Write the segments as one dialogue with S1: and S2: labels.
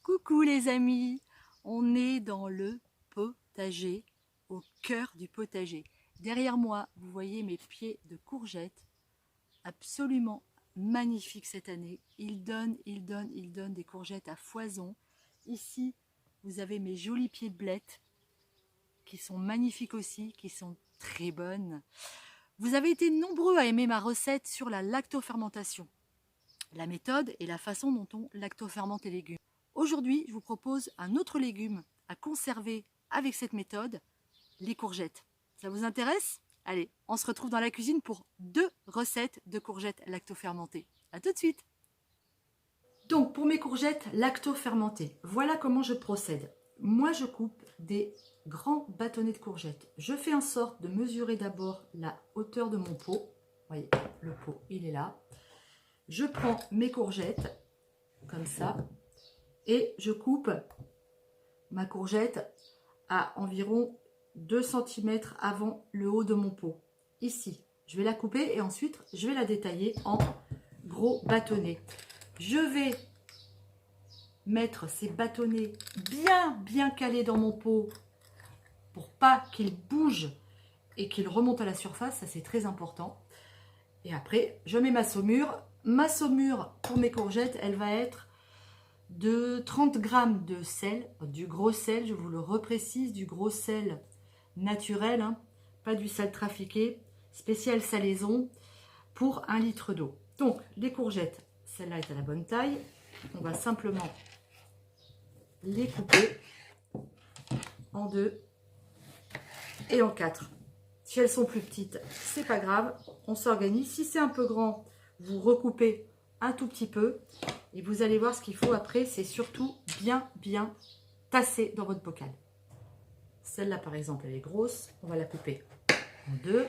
S1: Coucou les amis, on est dans le potager, au cœur du potager. Derrière moi, vous voyez mes pieds de courgettes, absolument magnifiques cette année. Ils donnent des courgettes à foison. Ici, vous avez mes jolis pieds de blettes, qui sont magnifiques aussi, qui sont très bonnes. Vous avez été nombreux à aimer ma recette sur la lactofermentation, la méthode et la façon dont on lactofermente les légumes. Aujourd'hui, je vous propose un autre légume à conserver avec cette méthode, les courgettes. Ça vous intéresse? Allez, on se retrouve dans la cuisine pour 2 recettes de courgettes lactofermentées. A tout de suite! Donc, pour mes courgettes lactofermentées, voilà comment je procède. Moi, je coupe des grands bâtonnets de courgettes. Je fais en sorte de mesurer d'abord la hauteur de mon pot. Vous voyez, le pot, il est là. Je prends mes courgettes, comme ça, et je coupe ma courgette à environ 2 cm avant le haut de mon pot. Ici, je vais la couper et ensuite, je vais la détailler en gros bâtonnets. Je vais mettre ces bâtonnets bien calés dans mon pot pour pas qu'ils bougent et qu'ils remontent à la surface, ça c'est très important. Et après, je mets ma saumure. Ma saumure pour mes courgettes, elle va être de 30 g de sel, du gros sel, je vous le reprécise, du gros sel naturel, hein, pas du sel trafiqué, spécial salaison pour 1 litre d'eau. Donc les courgettes, celle-là est à la bonne taille, on va simplement les couper en 2 et en 4. Si elles sont plus petites, c'est pas grave, on s'organise. Si c'est un peu grand, vous recoupez un tout petit peu et vous allez voir ce qu'il faut après, c'est surtout bien tasser dans votre bocal. Celle-là par exemple, elle est grosse, on va la couper en 2,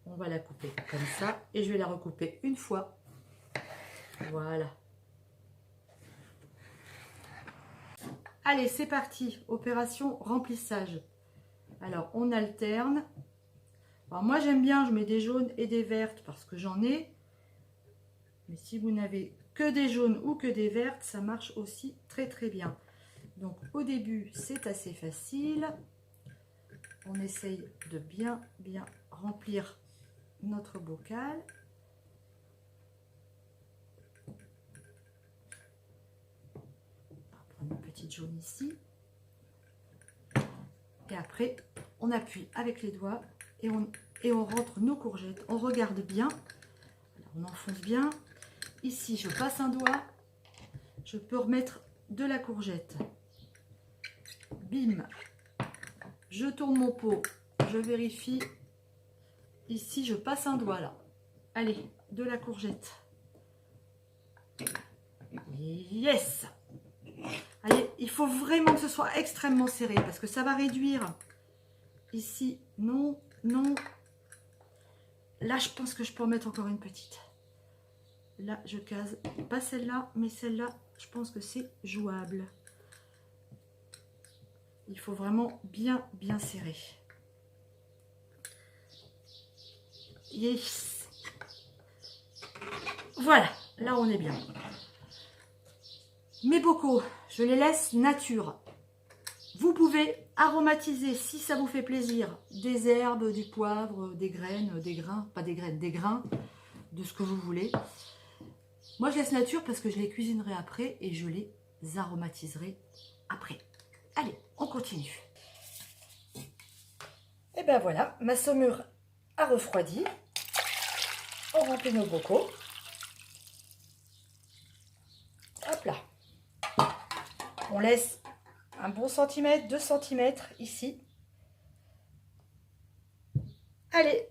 S1: on va la couper comme ça et je vais la recouper une fois. Voilà. Allez, c'est parti, opération remplissage. Alors on alterne. Alors moi j'aime bien, je mets des jaunes et des vertes parce que j'en ai. Mais si vous n'avez que des jaunes ou que des vertes, ça marche aussi très bien. Donc au début, c'est assez facile. On essaye de bien remplir notre bocal. On va prendre une petite jaune ici. Et après, on appuie avec les doigts et on rentre nos courgettes. On regarde bien. Alors, on enfonce bien. Ici, je passe un doigt. Je peux remettre de la courgette. Bim. Je tourne mon pot. Je vérifie. Ici, je passe un doigt là. Allez, de la courgette. Yes! Allez, il faut vraiment que ce soit extrêmement serré parce que ça va réduire. Ici, non. Là, je pense que je peux en mettre encore une petite. Là, je case. Pas celle-là, mais celle-là, je pense que c'est jouable. Il faut vraiment bien serrer. Yes. Voilà, là on est bien. Mes bocaux, je les laisse nature. Vous pouvez aromatiser, si ça vous fait plaisir, des herbes, du poivre, des graines, des grains, pas des graines, des grains, de ce que vous voulez. Moi, je laisse nature parce que je les cuisinerai après et je les aromatiserai après. Allez, on continue. Et ben voilà, ma saumure a refroidi. On remplit nos bocaux. Hop là. On laisse un bon centimètre, 2 cm ici. Allez.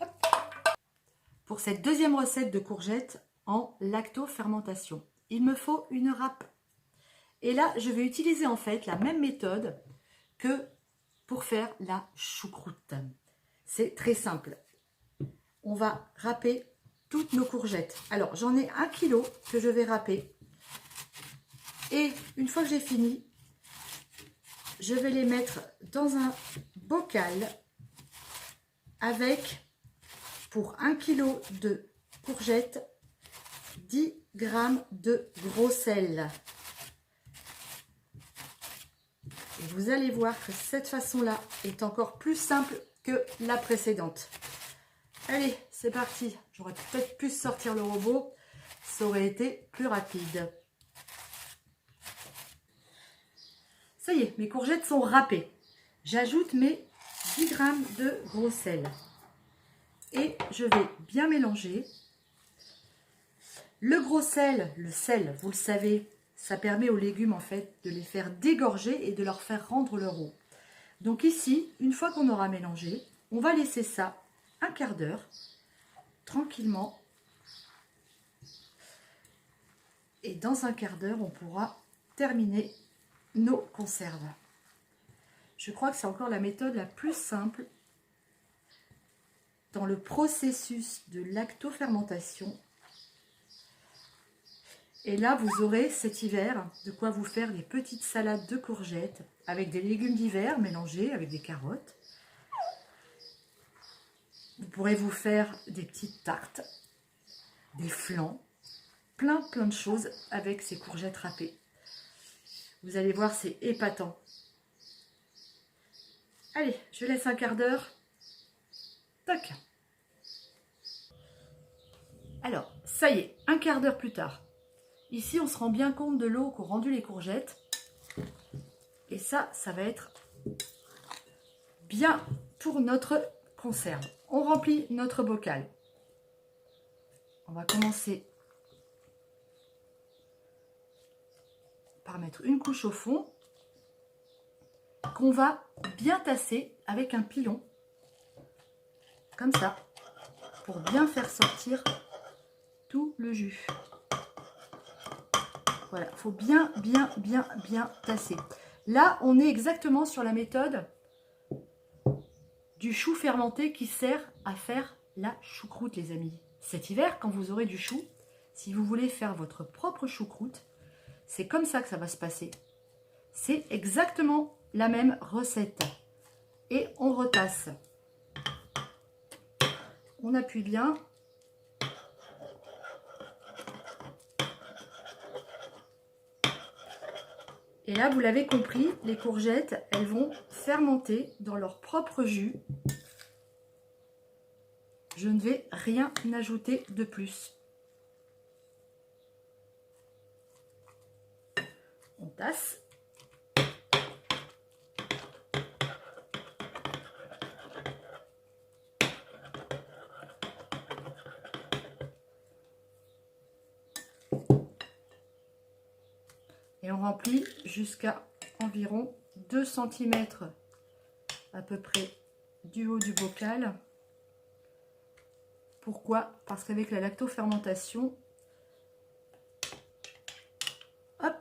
S1: Hop. Pour cette deuxième recette de courgettes en lactofermentation, il me faut une râpe. Et là, je vais utiliser en fait la même méthode que pour faire la choucroute. C'est très simple. On va râper toutes nos courgettes. Alors, j'en ai 1 kg que je vais râper. Et une fois que j'ai fini, je vais les mettre dans un bocal avec, pour 1 kg de courgettes, 10 g de gros sel. Et vous allez voir que cette façon-là est encore plus simple que la précédente. Allez, c'est parti. J'aurais peut-être pu sortir le robot. Ça aurait été plus rapide. Ça y est, mes courgettes sont râpées. J'ajoute mes 10 g de gros sel. Et je vais bien mélanger. Le gros sel, vous le savez, ça permet aux légumes en fait de les faire dégorger et de leur faire rendre leur eau. Donc ici, une fois qu'on aura mélangé, on va laisser ça un quart d'heure, tranquillement. Et dans un quart d'heure, on pourra terminer nos conserves. Je crois que c'est encore la méthode la plus simple dans le processus de lactofermentation. Et là, vous aurez cet hiver de quoi vous faire des petites salades de courgettes avec des légumes d'hiver mélangés avec des carottes. Vous pourrez vous faire des petites tartes, des flans, plein de choses avec ces courgettes râpées. Vous allez voir, c'est épatant. Allez, je laisse un quart d'heure. Tac. Alors, ça y est, un quart d'heure plus tard. Ici, on se rend bien compte de l'eau qu'ont rendu les courgettes. Et ça va être bien pour notre conserve. On remplit notre bocal. On va commencer par mettre une couche au fond qu'on va bien tasser avec un pilon. Comme ça, pour bien faire sortir tout le jus. Voilà, il faut bien tasser. Là, on est exactement sur la méthode du chou fermenté qui sert à faire la choucroute, les amis. Cet hiver, quand vous aurez du chou, si vous voulez faire votre propre choucroute, c'est comme ça que ça va se passer. C'est exactement la même recette. Et on retasse. On appuie bien. Et là, vous l'avez compris, les courgettes, elles vont fermenter dans leur propre jus. Je ne vais rien ajouter de plus. On tasse. Et on remplit jusqu'à environ 2 cm à peu près du haut du bocal. Pourquoi? Parce qu'avec la lactofermentation, hop,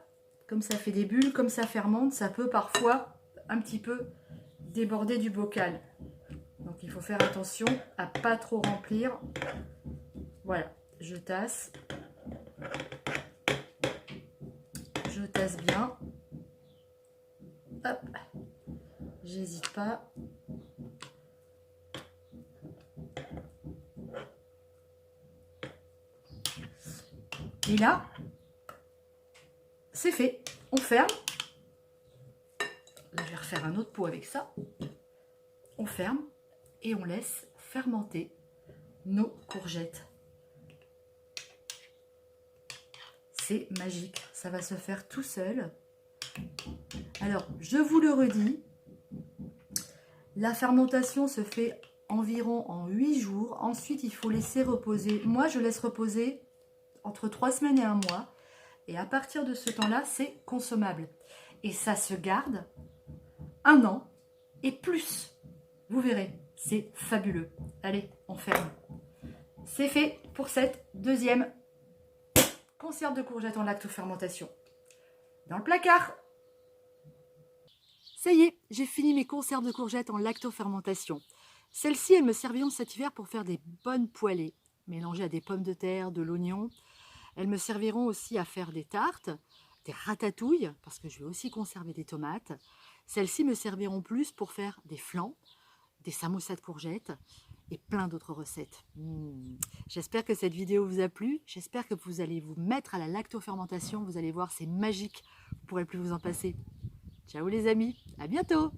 S1: comme ça fait des bulles, comme ça fermente, ça peut parfois un petit peu déborder du bocal. Donc il faut faire attention à pas trop remplir. Voilà, je tasse. Je tasse bien. Hop, j'hésite pas. Et là, c'est fait. On ferme. Là, je vais refaire un autre pot avec ça. On ferme et on laisse fermenter nos courgettes. C'est magique, ça va se faire tout seul. Alors, je vous le redis, la fermentation se fait environ en 8 jours. Ensuite, il faut laisser reposer. Moi, je laisse reposer entre 3 semaines et 1 mois. Et à partir de ce temps-là, c'est consommable. Et ça se garde 1 an et plus. Vous verrez, c'est fabuleux. Allez, on ferme. C'est fait pour cette deuxième conserve de courgettes en lactofermentation. Dans le placard. Ça y est, j'ai fini mes conserves de courgettes en lactofermentation. Celles-ci, elles me serviront cet hiver pour faire des bonnes poêlées, mélangées à des pommes de terre, de l'oignon. Elles me serviront aussi à faire des tartes, des ratatouilles, parce que je vais aussi conserver des tomates. Celles-ci me serviront plus pour faire des flans, des samoussas de courgettes et plein d'autres recettes. J'espère que cette vidéo vous a plu. J'espère que vous allez vous mettre à la lactofermentation. Vous allez voir, c'est magique. Vous ne pourrez plus vous en passer. Ciao les amis, à bientôt!